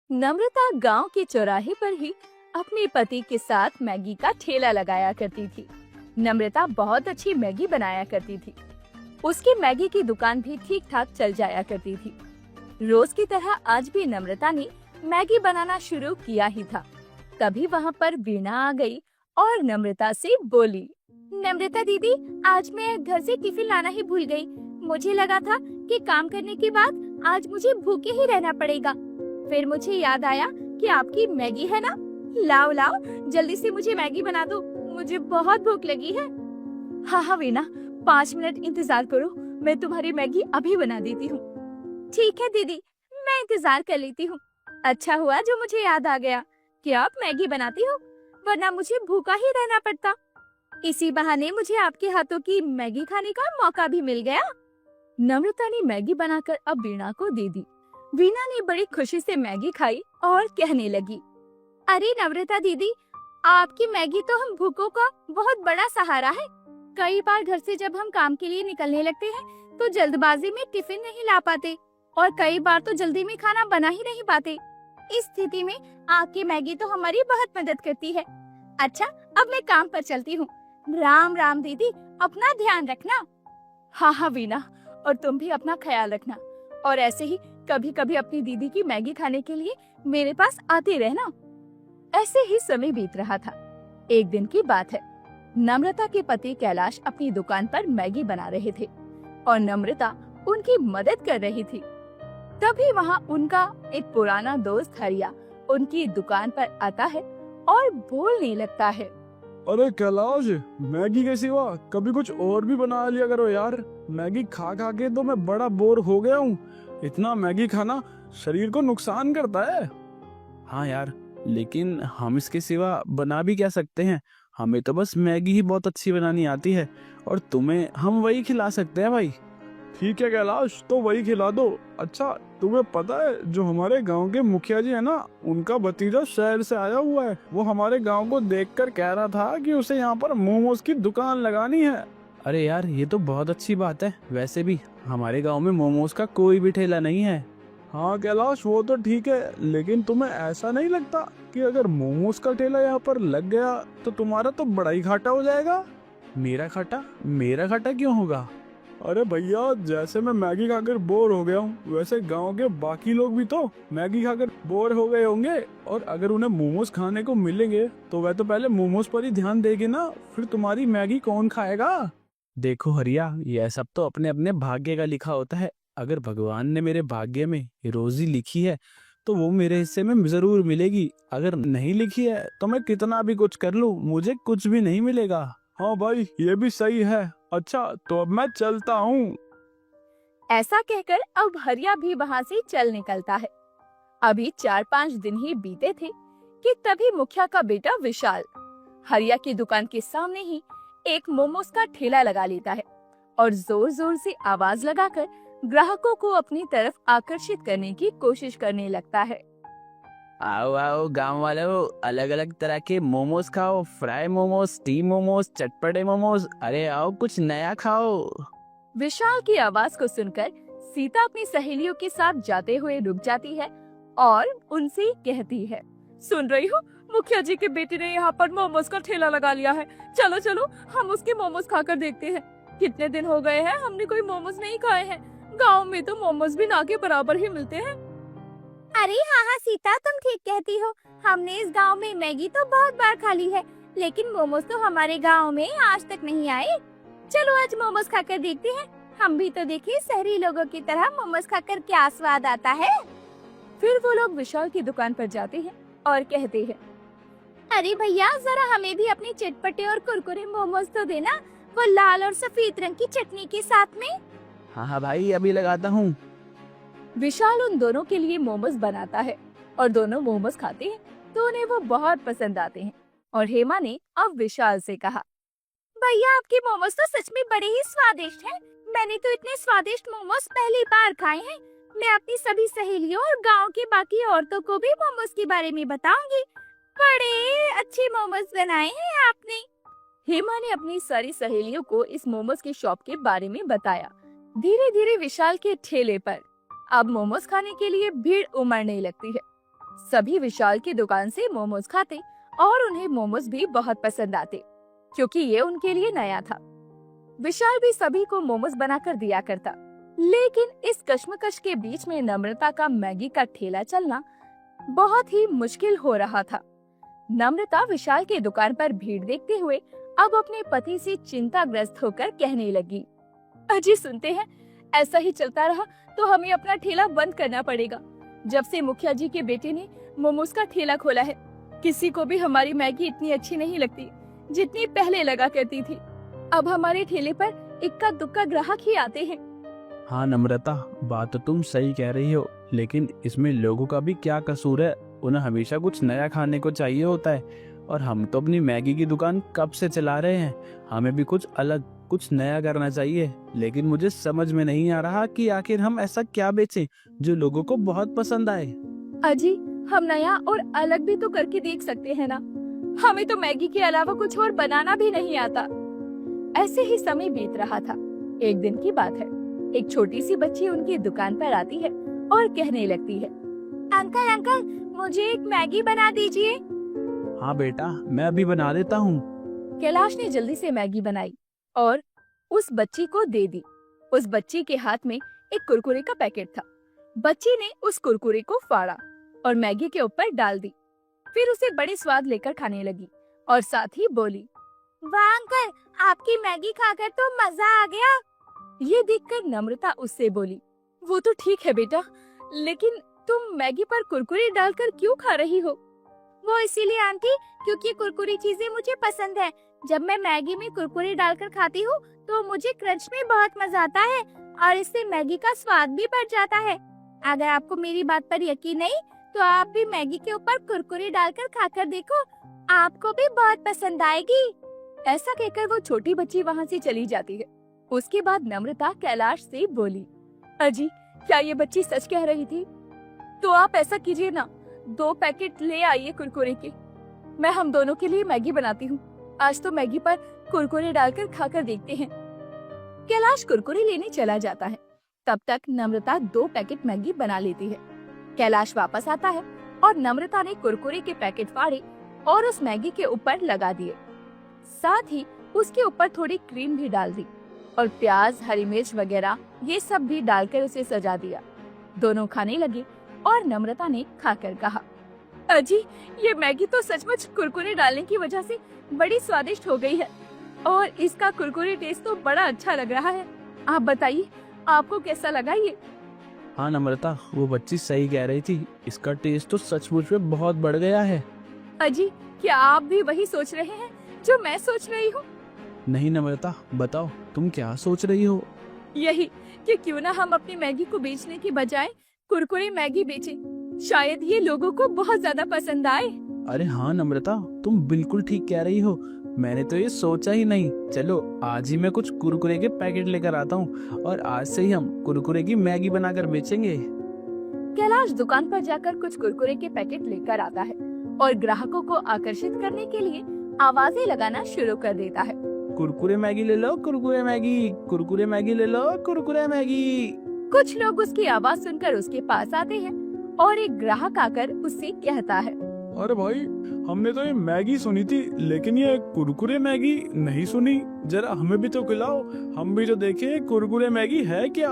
नम्रता गांव के चौराहे पर ही अपने पति के साथ मैगी का ठेला लगाया करती थी। नम्रता बहुत अच्छी मैगी बनाया करती थी। उसकी मैगी की दुकान भी ठीक ठाक चल जाया करती थी। रोज की तरह आज भी नम्रता ने मैगी बनाना शुरू किया ही था। तभी वहाँ पर वीणा आ गई और नम्रता से बोली, नम्रता दीदी, आज मैं घर से टिफिन लाना ही भूल गई। मुझे लगा था कि काम करने के बाद आज मुझे भूखे ही रहना पड़ेगा। फिर मुझे याद आया कि आपकी मैगी है ना। लाओ लाओ, जल्दी से मुझे मैगी बना दो, मुझे बहुत भूख लगी है। हाँ हाँ वीणा, 5 मिनट इंतजार करो, मैं तुम्हारी मैगी अभी बना देती हूँ। ठीक है दीदी, मैं इंतजार कर लेती हूँ। अच्छा हुआ जो मुझे याद आ गया कि आप मैगी बनाती हो, वरना मुझे भूखा ही रहना पड़ता। इसी बहाने मुझे आपके हाथों की मैगी खाने का मौका भी मिल गया। नम्रता ने मैगी बनाकर अब वीणा को दे दी। वीणा ने बड़ी खुशी से मैगी खाई और कहने लगी, अरे नम्रता दीदी, आपकी मैगी तो हम भूखों का बहुत बड़ा सहारा है। कई बार घर से जब हम काम के लिए निकलने लगते हैं तो जल्दबाजी में टिफिन नहीं ला पाते और कई बार तो जल्दी में खाना बना ही नहीं पाते। इस स्थिति में आपकी मैगी तो हमारी बहुत मदद करती है। अच्छा, अब मैं काम पर चलती हूँ। राम राम दीदी, अपना ध्यान रखना। हाँ हाँ वीणा, और तुम भी अपना ख्याल रखना, और ऐसे ही कभी कभी अपनी दीदी की मैगी खाने के लिए मेरे पास आते रहना। ऐसे ही समय बीत रहा था। एक दिन की बात है। नम्रता के पति कैलाश अपनी दुकान पर मैगी बना रहे थे और नम्रता उनकी मदद कर रही थी। तभी वहाँ उनका एक पुराना दोस्त हरिया उनकी दुकान पर आता है और बोलने लगता है, अरे कैलाश, मैगी के सिवा कभी कुछ और भी बना लिया करो यार। मैगी खा खा के तो मैं बड़ा बोर हो गया हूँ। इतना मैगी खाना शरीर को नुकसान करता है। हाँ यार, लेकिन हम इसके सिवा बना भी क्या सकते हैं। हमें तो बस मैगी ही बहुत अच्छी बनानी आती है और तुम्हें हम वही खिला सकते हैं भाई। ठीक है कैलाश, तो वही खिला दो। अच्छा, तुम्हें पता है जो हमारे गांव के मुखिया जी है ना, उनका भतीजा शहर से आया हुआ है। वो हमारे गांव को देखकर कह रहा था कि उसे यहाँ पर मोमोज की दुकान लगानी है। अरे यार, ये तो बहुत अच्छी बात है। वैसे भी हमारे गांव में मोमोज का कोई भी ठेला नहीं है। हाँ कैलाश, वो तो ठीक है, लेकिन तुम्हें ऐसा नहीं लगता कि अगर मोमोज का ठेला यहाँ पर लग गया तो तुम्हारा तो बड़ा ही घाटा हो जाएगा। मेरा घाटा? मेरा घाटा क्यों होगा? अरे भैया, जैसे मैं मैगी खाकर बोर हो गया हूँ, वैसे गांव के बाकी लोग भी तो मैगी खाकर बोर हो गए होंगे। और अगर उन्हें मोमोज खाने को मिलेंगे तो वह तो पहले मोमोज पर ही ध्यान देंगे ना। फिर तुम्हारी मैगी कौन खाएगा? देखो हरिया, यह सब तो अपने अपने भाग्य का लिखा होता है। अगर भगवान ने मेरे भाग्य में रोजी लिखी है तो वो मेरे हिस्से में जरूर मिलेगी। अगर नहीं लिखी है तो मैं कितना भी कुछ कर लूं, मुझे कुछ भी नहीं मिलेगा। हाँ भाई, ये भी सही है। अच्छा, तो अब मैं चलता हूँ। ऐसा कहकर अब हरिया भी वहाँ से चल निकलता है। अभी 4-5 दिन ही बीते थे कि तभी मुखिया का बेटा विशाल हरिया की दुकान के सामने ही एक मोमोज का ठेला लगा लेता है और जोर जोर से आवाज लगाकर ग्राहकों को अपनी तरफ आकर्षित करने की कोशिश करने लगता है। आओ आओ गांव वालों, अलग अलग तरह के मोमोज खाओ। फ्राई मोमोज, स्टीम मोमोज, चटपटे मोमोज। अरे आओ, कुछ नया खाओ। विशाल की आवाज को सुनकर सीता अपनी सहेलियों के साथ जाते हुए रुक जाती है और उनसे कहती है, सुन रही हो, मुखिया जी के बेटे ने यहाँ पर मोमोज का ठेला लगा लिया है। चलो चलो, हम उसके मोमोज खाकर देखते हैं। कितने दिन हो गए हैं हमने कोई मोमोज नहीं खाए हैं। गांव में तो मोमोज भी ना के बराबर ही मिलते हैं। अरे हाँ हाँ सीता, तुम ठीक कहती हो। हमने इस गांव में मैगी तो बहुत बार खा ली है, लेकिन मोमोज तो हमारे गांव में आज तक नहीं आए। चलो आज मोमोज खाकर देखते हैं। हम भी तो देखें शहरी लोगों की तरह मोमोज खाकर क्या स्वाद आता है। फिर वो लोग विशाल की दुकान पर जाते हैं और कहते हैं, अरे भैया, जरा हमें भी अपने चटपटे और कुरकुरे मोमोज तो देना, वो लाल और सफेद रंग की चटनी के साथ में। हाँ हाँ भाई, अभी लगाता हूँ। विशाल उन दोनों के लिए मोमोज बनाता है और दोनों मोमोज खाते हैं तो उन्हें वो बहुत पसंद आते हैं। और हेमा ने अब विशाल से कहा, भैया आपके मोमोज तो सच में बड़े ही स्वादिष्ट हैं। मैंने तो इतने स्वादिष्ट मोमोज पहली बार खाए हैं। मैं अपनी सभी सहेलियों और गांव की बाकी औरतों को भी मोमोज के बारे में बताऊंगी। बड़े अच्छे मोमोज बनाए हैं आपने। हेमा ने अपनी सारी सहेलियों को इस मोमोज की शॉप के बारे में बताया। धीरे धीरे विशाल के ठेले पर अब मोमोज खाने के लिए भीड़ उमड़ने लगती है। सभी विशाल की दुकान से मोमोज खाते और उन्हें मोमोज भी बहुत पसंद आते, क्योंकि ये उनके लिए नया था। विशाल भी सभी को मोमोज बनाकर दिया करता, लेकिन इस कश्मकश के बीच में नम्रता का मैगी का ठेला चलना बहुत ही मुश्किल हो रहा था। नम्रता विशाल के दुकान पर भीड़ देखते हुए अब अपने पति से चिंताग्रस्त होकर कहने लगी, अजी सुनते हैं, ऐसा ही चलता रहा तो हमें अपना ठेला बंद करना पड़ेगा। जब से मुखिया जी के बेटे ने मोमोज का ठेला खोला है, किसी को भी हमारी मैगी इतनी अच्छी नहीं लगती जितनी पहले लगा करती थी। अब हमारे ठेले पर इक्का दुक्का ग्राहक ही आते हैं। हाँ नम्रता, बात तो तुम सही कह रही हो, लेकिन इसमें लोगों का भी क्या कसूर है? उन्हें हमेशा कुछ नया खाने को चाहिए होता है, और हम तो अपनी मैगी की दुकान कब से चला रहे हैं। हमें भी कुछ अलग, कुछ नया करना चाहिए, लेकिन मुझे समझ में नहीं आ रहा कि आखिर हम ऐसा क्या बेचें जो लोगों को बहुत पसंद आए। अजी, हम नया और अलग भी तो करके देख सकते हैं ना। हमें तो मैगी के अलावा कुछ और बनाना भी नहीं आता। ऐसे ही समय बीत रहा था। एक दिन की बात है, एक छोटी सी बच्ची उनकी दुकान पर आती है और कहने लगती है, अंकल अंकल, मुझे एक मैगी बना दीजिए। हाँ बेटा, मैं अभी बना देता हूँ। कैलाश ने जल्दी से मैगी बनाई और उस बच्ची को दे दी। उस बच्ची के हाथ में एक कुरकुरे का पैकेट था। बच्ची ने उस कुरकुरे को फाड़ा और मैगी के ऊपर डाल दी। फिर उसे बड़े स्वाद लेकर खाने लगी और साथ ही बोली, वाह अंकल, आपकी मैगी खाकर तो मजा आ गया। ये देखकर नम्रता उससे बोली, वो तो ठीक है बेटा, लेकिन तुम मैगी पर कुरकुरे डालकर क्यों खा रही हो? वो इसीलिए आंटी, क्योंकि कुरकुरी चीजें मुझे पसंद है। जब मैं मैगी में कुरकुरे डालकर खाती हूँ तो मुझे क्रंच में बहुत मजा आता है और इससे मैगी का स्वाद भी बढ़ जाता है। अगर आपको मेरी बात पर यकीन नहीं तो आप भी मैगी के ऊपर कुरकुरे डालकर खाकर देखो, आपको भी बहुत पसंद आएगी। ऐसा कहकर वो छोटी बच्ची वहाँ से चली जाती है। उसके बाद नम्रता कैलाश से बोली, अजी, क्या ये बच्ची सच कह रही थी? तो आप ऐसा कीजिए ना, 2 पैकेट ले आइए कुरकुरे के। मैं हम दोनों के लिए मैगी बनाती हूँ। आज तो मैगी पर कुरकुरे डालकर खाकर देखते हैं। कैलाश कुरकुरे लेने चला जाता है। तब तक नम्रता 2 पैकेट मैगी बना लेती है। कैलाश वापस आता है और नम्रता ने कुरकुरे के पैकेट फाड़े और उस मैगी के ऊपर लगा दिए। साथ ही उसके ऊपर थोड़ी क्रीम भी डाल दी और प्याज, हरी मिर्च वगैरह ये सब भी डालकर उसे सजा दिया। दोनों खाने लगे और नम्रता ने खाकर कहा, अजी, ये मैगी तो सचमुच कुरकुरे डालने की वजह से बड़ी स्वादिष्ट हो गई है और इसका कुरकुरे टेस्ट तो बड़ा अच्छा लग रहा है। आप बताइए, आपको कैसा लगा ये? हाँ नम्रता, वो बच्ची सही कह रही थी, इसका टेस्ट तो सचमुच में बहुत बढ़ गया है। अजी, क्या आप भी वही सोच रहे हैं जो मैं सोच रही हूँ? नहीं नम्रता, बताओ तुम क्या सोच रही हो? यही कि क्यों ना हम अपनी मैगी को बेचने की बजाय कुरकुरे मैगी बेचें। शायद ये लोगों को बहुत ज्यादा पसंद आए। अरे हाँ नम्रता, तुम बिल्कुल ठीक कह रही हो। मैंने तो ये सोचा ही नहीं। चलो आज ही मैं कुछ कुरकुरे के पैकेट लेकर आता हूँ और आज से ही हम कुरकुरे की मैगी बनाकर बेचेंगे। कैलाश दुकान पर जाकर कुछ कुरकुरे के पैकेट लेकर आता है और ग्राहकों को आकर्षित करने के लिए आवाजें लगाना शुरू कर देता है। कुरकुरे मैगी ले लो, कुरकुरे मैगी, कुरकुरे मैगी ले लो, कुरकुरे मैगी। कुछ लोग उसकी आवाज सुनकर उसके पास आते हैं और एक ग्राहक आकर उससे कहता है, अरे भाई, हमने तो ये मैगी सुनी थी, लेकिन ये कुरकुरे मैगी नहीं सुनी। जरा हमें भी तो खिलाओ, हम भी तो देखें कुरकुरे मैगी है क्या।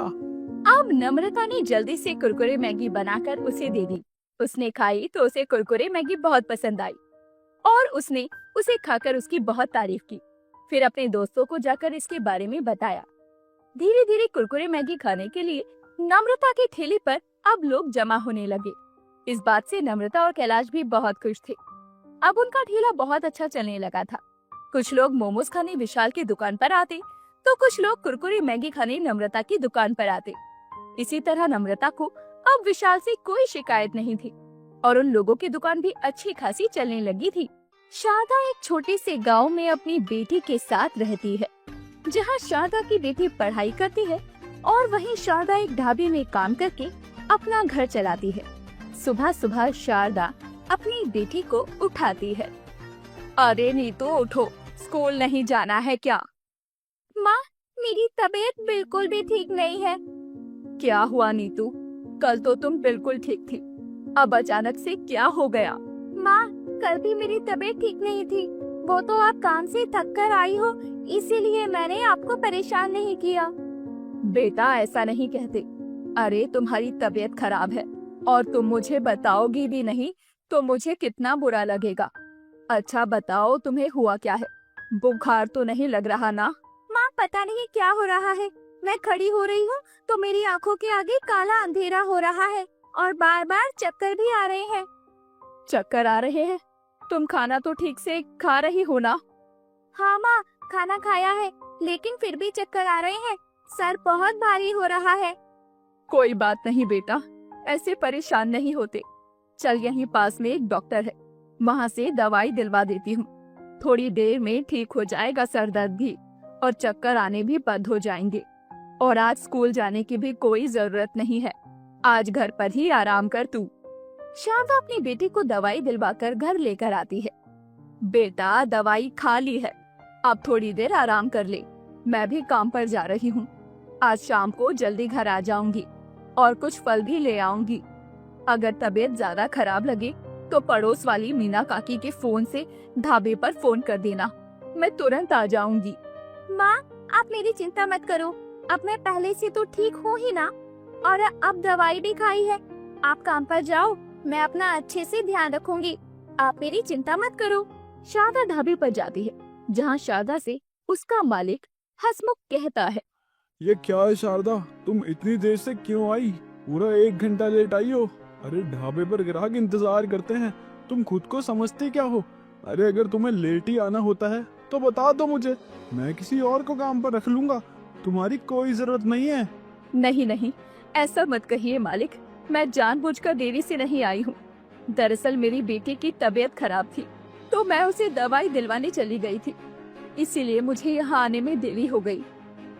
अब नम्रता ने जल्दी से कुरकुरे मैगी बनाकर उसे दे दी। उसने खाई तो उसे कुरकुरे मैगी बहुत पसंद आई और उसने उसे खाकर उसकी बहुत तारीफ की। फिर अपने दोस्तों को जाकर इसके बारे में बताया। धीरे धीरे कुरकुरे मैगी खाने के लिए नम्रता के ठेले पर अब लोग जमा होने लगे। इस बात से नम्रता और कैलाश भी बहुत खुश थे। अब उनका ठेला बहुत अच्छा चलने लगा था। कुछ लोग मोमोज खाने विशाल की दुकान पर आते तो कुछ लोग कुरकुरे मैगी खाने नम्रता की दुकान पर आते। इसी तरह नम्रता को अब विशाल से कोई शिकायत नहीं थी और उन लोगों की दुकान भी अच्छी खासी चलने लगी थी। शारदा एक छोटे से गांव में अपनी बेटी के साथ रहती है, जहां शारदा की बेटी पढ़ाई करती है और वहीं शारदा एक ढाबे में काम करके अपना घर चलाती है। सुबह सुबह शारदा अपनी बेटी को उठाती है। अरे नीतू, उठो, स्कूल नहीं जाना है क्या? माँ, मेरी तबीयत बिल्कुल भी ठीक नहीं है। क्या हुआ नीतू? कल तो तुम बिल्कुल ठीक थी। अब अचानक से क्या हो गया? माँ, कल भी मेरी तबीयत ठीक नहीं थी। वो तो आप काम से थक कर आई हो, इसीलिए मैंने आपको परेशान नहीं किया। बेटा, ऐसा नहीं कहते। अरे, तुम्हारी तबीयत खराब है और तुम मुझे बताओगी भी नहीं तो मुझे कितना बुरा लगेगा। अच्छा बताओ, तुम्हें हुआ क्या है? बुखार तो नहीं लग रहा ना? माँ, पता नहीं क्या हो रहा है। मैं खड़ी हो रही हूँ तो मेरी आंखों के आगे काला अंधेरा हो रहा है और बार बार चक्कर भी आ रहे हैं। चक्कर आ रहे हैं? तुम खाना तो ठीक से खा रही हो ना? हाँ माँ, खाना खाया है, लेकिन फिर भी चक्कर आ रहे हैं। सर बहुत भारी हो रहा है। कोई बात नहीं बेटा, ऐसे परेशान नहीं होते। चल, यहीं पास में एक डॉक्टर है, वहाँ से दवाई दिलवा देती हूँ। थोड़ी देर में ठीक हो जाएगा सर दर्द भी और चक्कर आने भी बंद हो जाएंगे। और आज स्कूल जाने की भी कोई जरूरत नहीं है। आज घर पर ही आराम कर तू। शारदा अपनी बेटी को दवाई दिलवाकर घर लेकर आती है। बेटा, दवाई खा ली है, अब थोड़ी देर आराम कर ले। मैं भी काम पर जा रही हूँ। आज शाम को जल्दी घर आ जाऊंगी और कुछ फल भी ले आऊंगी। अगर तबीयत ज्यादा खराब लगे तो पड़ोस वाली मीना काकी के फोन से ढाबे पर फोन कर देना, मैं तुरंत आ जाऊंगी। माँ, आप मेरी चिंता मत करो, अब मैं पहले से तो ठीक हूँ ही ना, और अब दवाई भी खाई है। आप काम पर जाओ, मैं अपना अच्छे से ध्यान रखूंगी, आप मेरी चिंता मत करो। शारदा ढाबे पर जाती है, जहाँ शारदा से उसका मालिक हसमुख कहता है, ये क्या है शारदा, तुम इतनी देर से क्यों आई? पूरा 1 घंटा लेट आई हो। अरे, ढाबे पर ग्राहक इंतजार करते हैं, तुम खुद को समझते क्या हो? अरे, अगर तुम्हें लेट ही आना होता है तो बता दो मुझे, मैं किसी और को काम पर रख लूंगा। तुम्हारी कोई जरूरत नहीं है। नहीं नहीं, ऐसा मत कहिए मालिक, मैं जानबूझकर देरी से नहीं आई हूँ। दरअसल मेरी बेटी की तबीयत खराब थी तो मैं उसे दवाई दिलवाने चली गई थी, इसीलिए मुझे यहाँ आने में देरी हो गई।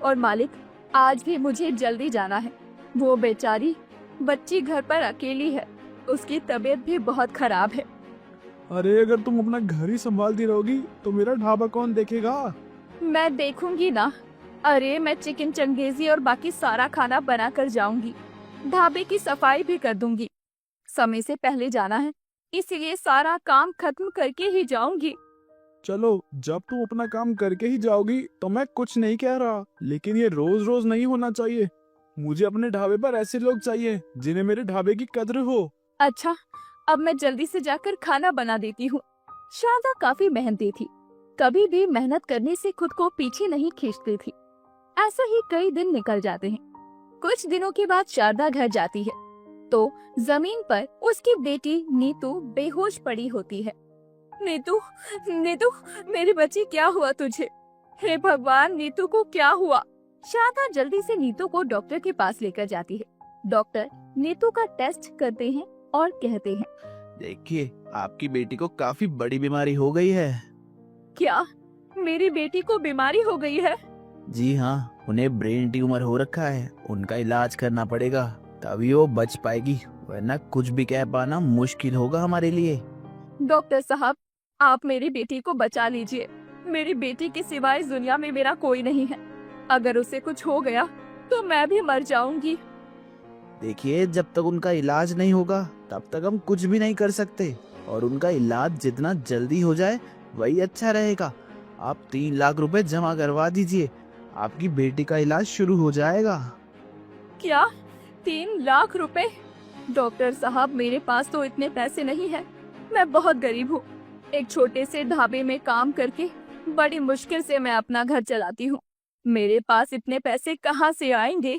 और मालिक, आज भी मुझे जल्दी जाना है। वो बेचारी बच्ची घर पर अकेली है, उसकी तबीयत भी बहुत खराब है। अरे, अगर तुम अपना घर ही संभालती रहोगी तो मेरा ढाबा कौन देखेगा? मैं देखूंगी ना। अरे, मैं चिकन चंगेजी और बाकी सारा खाना बना कर जाऊंगी। ढाबे की सफाई भी कर दूंगी। समय से पहले जाना है, इसीलिए सारा काम खत्म करके ही जाऊंगी। चलो, जब तुम अपना काम करके ही जाओगी तो मैं कुछ नहीं कह रहा, लेकिन ये रोज रोज नहीं होना चाहिए। मुझे अपने ढाबे पर ऐसे लोग चाहिए जिन्हें मेरे ढाबे की कद्र हो। अच्छा, अब मैं जल्दी से जाकर खाना बना देती हूँ। शारदा काफी मेहनती थी, कभी भी मेहनत करने से खुद को पीछे नहीं खींचती थी। ऐसे ही कई दिन निकल जाते हैं। कुछ दिनों के बाद शारदा घर जाती है तो जमीन पर उसकी बेटी नीतू बेहोश पड़ी होती है। नीतू, नीतू, मेरी बच्ची, क्या हुआ तुझे? हे भगवान, नीतू को क्या हुआ? शारदा जल्दी से नीतू को डॉक्टर के पास लेकर जाती है। डॉक्टर नीतू का टेस्ट करते हैं और कहते हैं, देखिए, आपकी बेटी को काफी बड़ी बीमारी हो गई है। क्या मेरी बेटी को बीमारी हो गई है? जी हाँ, उन्हें ब्रेन ट्यूमर हो रखा है। उनका इलाज करना पड़ेगा, तभी वो बच पाएगी, वरना कुछ भी कह पाना मुश्किल होगा हमारे लिए। डॉक्टर साहब, आप मेरी बेटी को बचा लीजिए। मेरी बेटी के सिवाय इस दुनिया में मेरा कोई नहीं है। अगर उसे कुछ हो गया तो मैं भी मर जाऊंगी। देखिए, जब तक उनका इलाज नहीं होगा तब तक हम कुछ भी नहीं कर सकते, और उनका इलाज जितना जल्दी हो जाए वही अच्छा रहेगा। आप 3 लाख रुपए जमा करवा दीजिए, आपकी बेटी का इलाज शुरू हो जाएगा। क्या 3 लाख रुपए? डॉक्टर साहब, मेरे पास तो इतने पैसे नहीं है। मैं बहुत गरीब हूँ। एक छोटे से ढाबे में काम करके बड़ी मुश्किल से मैं अपना घर चलाती हूँ। मेरे पास इतने पैसे कहाँ से आएंगे?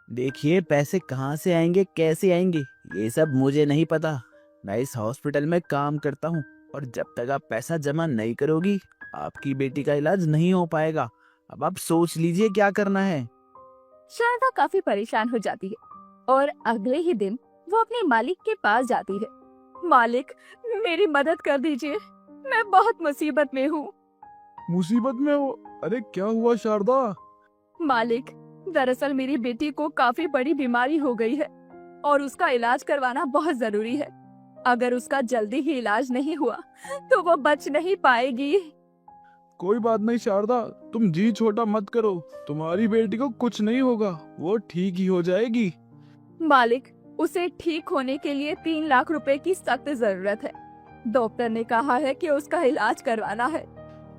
देखिए, पैसे कहाँ से आएंगे, कैसे आएंगे, ये सब मुझे नहीं पता। मैं इस हॉस्पिटल में काम करता हूँ, और जब तक आप पैसा जमा नहीं करोगी आपकी बेटी का इलाज नहीं हो पाएगा। अब आप सोच लीजिए क्या करना है। शारदा काफी परेशान हो जाती है और अगले ही दिन वो अपने मालिक के पास जाती है। मालिक, मेरी मदद कर दीजिए, मैं बहुत मुसीबत में हूँ। मुसीबत में हो? अरे, क्या हुआ शारदा? मालिक, दरअसल मेरी बेटी को काफी बड़ी बीमारी हो गई है और उसका इलाज करवाना बहुत जरूरी है। अगर उसका जल्दी ही इलाज नहीं हुआ तो वो बच नहीं पाएगी। कोई बात नहीं शारदा, तुम जी छोटा मत करो। तुम्हारी बेटी को कुछ नहीं होगा, वो ठीक ही हो जाएगी। मालिक, उसे ठीक होने के लिए 3 लाख रुपए की सख्त जरूरत है। डॉक्टर ने कहा है कि उसका इलाज करवाना है।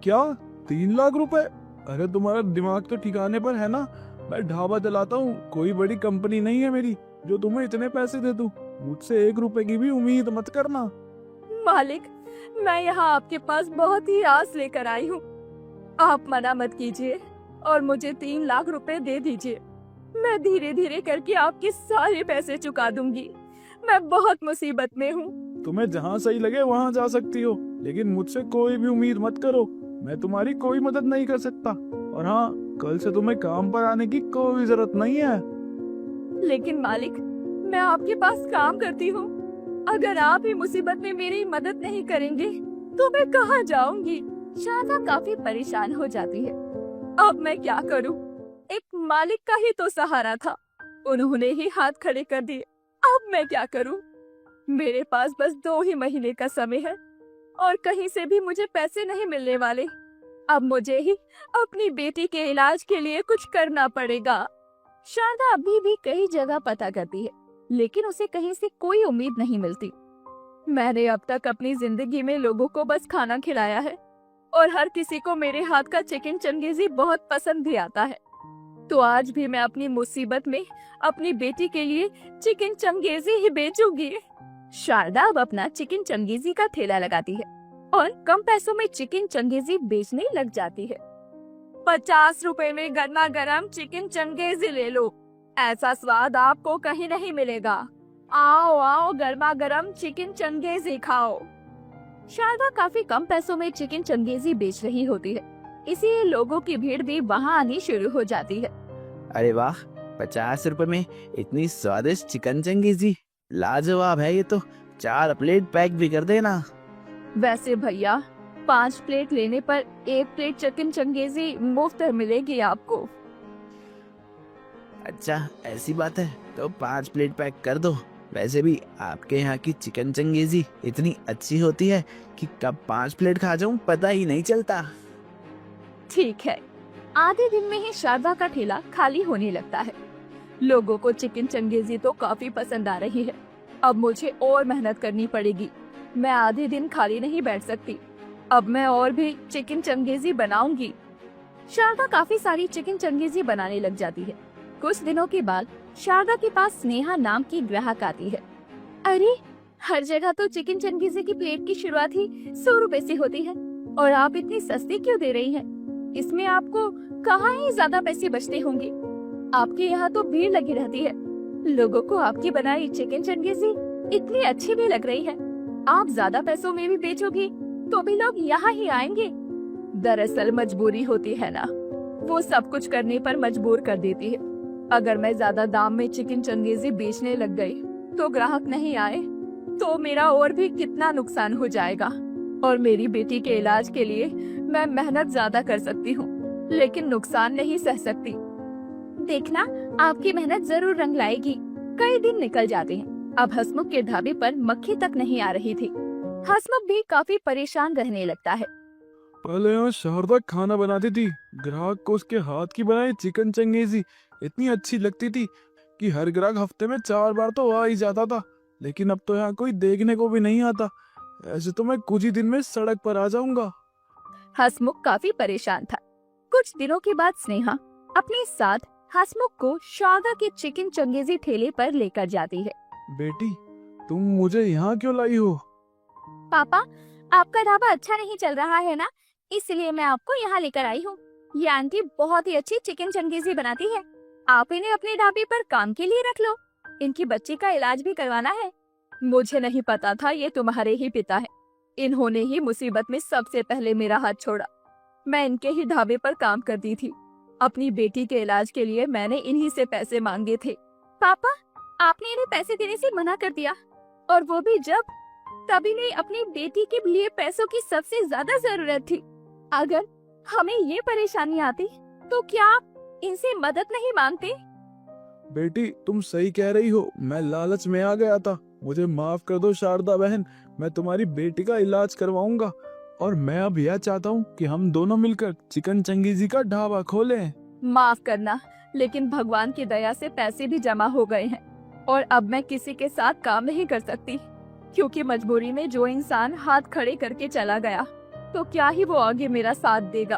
क्या 3 लाख रुपए? अरे तुम्हारा दिमाग तो ठिकाने पर है ना? मैं ढाबा चलाता हूँ, कोई बड़ी कंपनी नहीं है मेरी जो तुम्हें इतने पैसे दे दूं। मुझसे 1 रुपए की भी उम्मीद मत करना। मालिक, मैं यहाँ आपके पास बहुत ही आस लेकर आई हूँ। आप मना मत कीजिए और मुझे 3 लाख रुपए दे दीजिए। मैं धीरे धीरे करके आपके सारे पैसे चुका दूंगी। मैं बहुत मुसीबत में हूँ। तुम्हें जहाँ सही लगे वहाँ जा सकती हो, लेकिन मुझसे कोई भी उम्मीद मत करो। मैं तुम्हारी कोई मदद नहीं कर सकता। और हाँ, कल से तुम्हें काम पर आने की कोई जरूरत नहीं है। लेकिन मालिक, मैं आपके पास काम करती हूँ। अगर आप ही मुसीबत में मेरी मदद नहीं करेंगे तो मैं कहाँ जाऊंगी? शारदा काफी परेशान हो जाती है। अब मैं क्या करूँ? एक मालिक का ही तो सहारा था, उन्होंने ही हाथ खड़े कर दिए। अब मैं क्या करूँ? मेरे पास बस 2 ही महीने का समय है और कहीं से भी मुझे पैसे नहीं मिलने वाले। अब मुझे ही अपनी बेटी के इलाज के लिए कुछ करना पड़ेगा। शारदा अभी भी कई जगह पता करती है, लेकिन उसे कहीं से कोई उम्मीद नहीं मिलती। मैंने अब तक अपनी जिंदगी में लोगों को बस खाना खिलाया है और हर किसी को मेरे हाथ का चिकन चंगेजी बहुत पसंद भी आता है। तो आज भी मैं अपनी मुसीबत में अपनी बेटी के लिए चिकन चंगेजी ही बेचूंगी। शारदा अब अपना चिकन चंगेजी का ठेला लगाती है और कम पैसों में चिकन चंगेजी बेचने लग जाती है। 50 रुपए में गर्मा गर्म चिकन चंगेजी ले लो, ऐसा स्वाद आपको कहीं नहीं मिलेगा। आओ आओ, गर्मा गर्म चिकन चंगेजी खाओ। शारदा काफी कम पैसों में चिकन चंगेजी बेच रही होती है, इसीलिए लोगों की भीड़ भी वहाँ आनी शुरू हो जाती है। अरे वाह, 50 रुपए में इतनी स्वादिष्ट चिकन चंगेजी, लाजवाब है ये तो। 4 प्लेट पैक भी कर देना। वैसे भैया, 5 प्लेट लेने पर 1 प्लेट चिकन चंगेजी मुफ्त मिलेगी आपको। अच्छा, ऐसी बात है तो 5 प्लेट पैक कर दो। वैसे भी आपके यहाँ की चिकन चंगेजी इतनी अच्छी होती है कि कब 5 प्लेट खा जाऊं पता ही नहीं चलता। ठीक है। आधे दिन में ही शारदा का ठेला खाली होने लगता है। लोगों को चिकन चंगेजी तो काफी पसंद आ रही है। अब मुझे और मेहनत करनी पड़ेगी। मैं आधे दिन खाली नहीं बैठ सकती। अब मैं और भी चिकन चंगेजी बनाऊंगी। शारदा काफी सारी चिकन चंगेजी बनाने लग जाती है। कुछ दिनों के बाद शारदा के पास स्नेहा नाम की ग्राहक आती है। अरे, हर जगह तो चिकन चंगेजी की प्लेट की शुरुआत ही 100 रुपए से होती है और आप इतनी सस्ती क्यों दे रही हैं? इसमें आपको कहाँ ही ज्यादा पैसे बचते होंगे। आपके यहाँ तो भीड़ लगी रहती है। लोगों को आपकी बनाई चिकन चंगेजी इतनी अच्छी भी लग रही है। आप ज्यादा पैसों में भी बेचोगी तो भी लोग यहाँ ही आएंगे। दरअसल मजबूरी होती है ना, वो सब कुछ करने पर मजबूर कर देती है। अगर मैं ज्यादा दाम में चिकन चंगेजी बेचने लग गई तो ग्राहक नहीं आए तो मेरा और भी कितना नुकसान हो जाएगा। और मेरी बेटी के इलाज के लिए मैं मेहनत ज्यादा कर सकती हूँ, लेकिन नुकसान नहीं सह सकती। देखना, आपकी मेहनत जरूर रंग लाएगी। कई दिन निकल जाते हैं। अब हसमुख के ढाबे पर मक्खी तक नहीं आ रही थी। हसमुख भी काफी परेशान रहने लगता है। पहले यहाँ शारदा खाना बनाती थी, ग्राहक को उसके हाथ की बनाई चिकन चंगेजी इतनी अच्छी लगती थी कि हर ग्राहक हफ्ते में 4 बार तो आ ही जाता था। लेकिन अब तो यहाँ कोई देखने को भी नहीं आता। ऐसे तो मैं कुछ ही दिन में सड़क पर आ जाऊंगा। हसमुख काफी परेशान था। कुछ दिनों के बाद स्नेहा अपने साथ हसमुख को शारदा के चिकन चंगेजी ठेले पर लेकर जाती है। बेटी, तुम मुझे यहाँ क्यों लाई हो? पापा, आपका ढाबा अच्छा नहीं चल रहा है ना, इसलिए मैं आपको यहाँ लेकर आई हूँ। ये आंटी बहुत ही अच्छी चिकन चंगेजी बनाती है। आप इन्हें अपने ढाबे पर काम के लिए रख लो। इनकी बच्ची का इलाज भी करवाना है। मुझे नहीं पता था ये तुम्हारे ही पिता है। इन्होंने ही मुसीबत में सबसे पहले मेरा हाथ छोड़ा। मैं इनके ही ढाबे पर काम करती थी। अपनी बेटी के इलाज के लिए मैंने इन्हीं से पैसे मांगे थे। पापा, आपने इन्हें पैसे देने से मना कर दिया, और वो भी जब तब इन्हें अपनी बेटी के लिए पैसों की सबसे ज्यादा जरूरत थी। अगर हमें ये परेशानी आती तो क्या आप इनसे मदद नहीं मांगते? बेटी, तुम सही कह रही हो, मैं लालच में आ गया था। मुझे माफ कर दो शारदा बहन। मैं तुम्हारी बेटी का इलाज करवाऊंगा और मैं अब यह चाहता हूँ कि हम दोनों मिलकर चिकन चंगेजी का ढाबा खोलें। माफ करना, लेकिन भगवान की दया से पैसे भी जमा हो गए हैं। और अब मैं किसी के साथ काम नहीं कर सकती, क्योंकि मजबूरी में जो इंसान हाथ खड़े करके चला गया तो क्या ही वो आगे मेरा साथ देगा।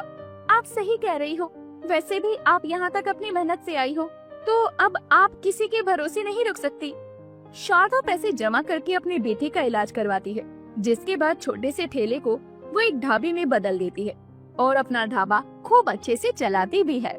आप सही कह रही हो। वैसे भी आप यहाँ तक अपनी मेहनत से आई हो, तो अब आप किसी के भरोसे नहीं रुक सकती। शारदा पैसे जमा करके अपने बेटे का इलाज करवाती है, जिसके बाद छोटे से ठेले को वो एक ढाबे में बदल देती है और अपना ढाबा खूब अच्छे से चलाती भी है।